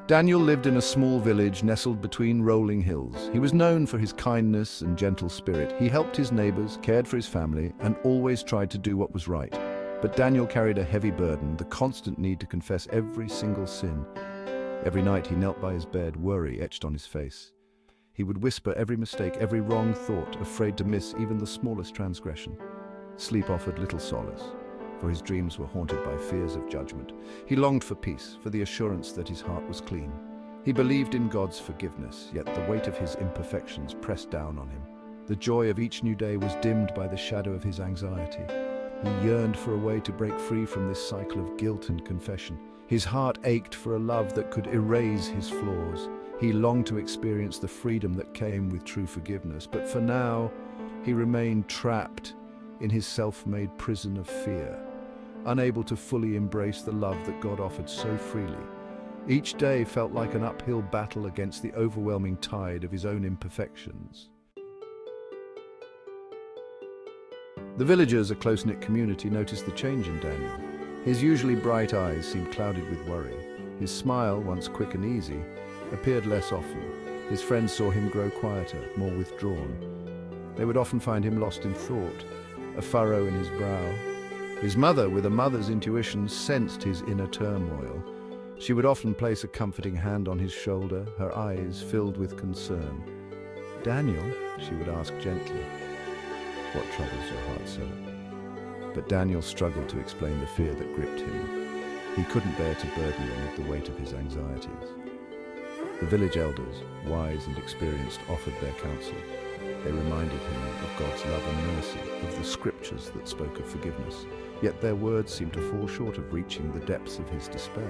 Daniel lived in a small village nestled between rolling hills. He was known for his kindness and gentle spirit. He helped his neighbors, cared for his family, and always tried to do what was right. But Daniel carried a heavy burden, the constant need to confess every single sin. Every night he knelt by his bed, worry etched on his face. He would whisper every mistake, every wrong thought, afraid to miss even the smallest transgression. Sleep offered little solace, for his dreams were haunted by fears of judgment. He longed for peace, for the assurance that his heart was clean. He believed in God's forgiveness, yet the weight of his imperfections pressed down on him. The joy of each new day was dimmed by the shadow of his anxiety. He yearned for a way to break free from this cycle of guilt and confession. His heart ached for a love that could erase his flaws. He longed to experience the freedom that came with true forgiveness, but for now, he remained trapped in his self-made prison of fear, unable to fully embrace the love that God offered so freely. Each day felt like an uphill battle against the overwhelming tide of his own imperfections. The villagers, a close-knit community, noticed the change in Daniel. His usually bright eyes seemed clouded with worry. His smile, once quick and easy, appeared less often. His friends saw him grow quieter, more withdrawn. They would often find him lost in thought, a furrow in his brow. His mother, with a mother's intuition, sensed his inner turmoil. She would often place a comforting hand on his shoulder, her eyes filled with concern. "Daniel," she would ask gently, "what troubles your heart so?" But Daniel struggled to explain the fear that gripped him. He couldn't bear to burden them with the weight of his anxieties. The village elders, wise and experienced, offered their counsel. They reminded him of God's love and mercy, of the scriptures that spoke of forgiveness. Yet their words seemed to fall short of reaching the depths of his despair.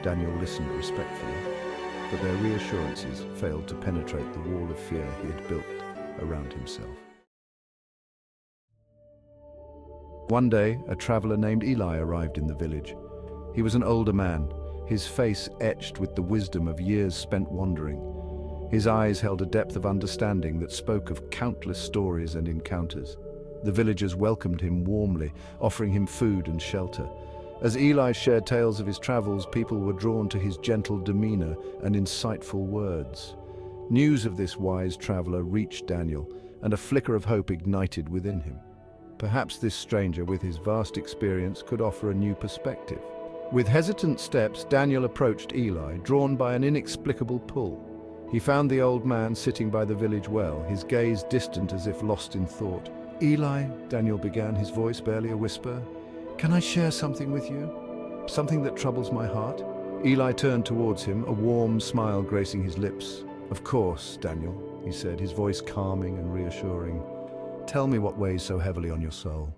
Daniel listened respectfully, but their reassurances failed to penetrate the wall of fear he had built around himself. One day, a traveler named Eli arrived in the village. He was an older man, his face etched with the wisdom of years spent wandering. His eyes held a depth of understanding that spoke of countless stories and encounters. The villagers welcomed him warmly, offering him food and shelter. As Eli shared tales of his travels, people were drawn to his gentle demeanor and insightful words. News of this wise traveler reached Daniel, and a flicker of hope ignited within him. Perhaps this stranger, with his vast experience, could offer a new perspective. With hesitant steps, Daniel approached Eli, drawn by an inexplicable pull. He found the old man sitting by the village well, his gaze distant as if lost in thought. "Eli," Daniel began, his voice barely a whisper, "can I share something with you? Something that troubles my heart?" Eli turned towards him, a warm smile gracing his lips. "Of course, Daniel," he said, his voice calming and reassuring. "Tell me what weighs so heavily on your soul."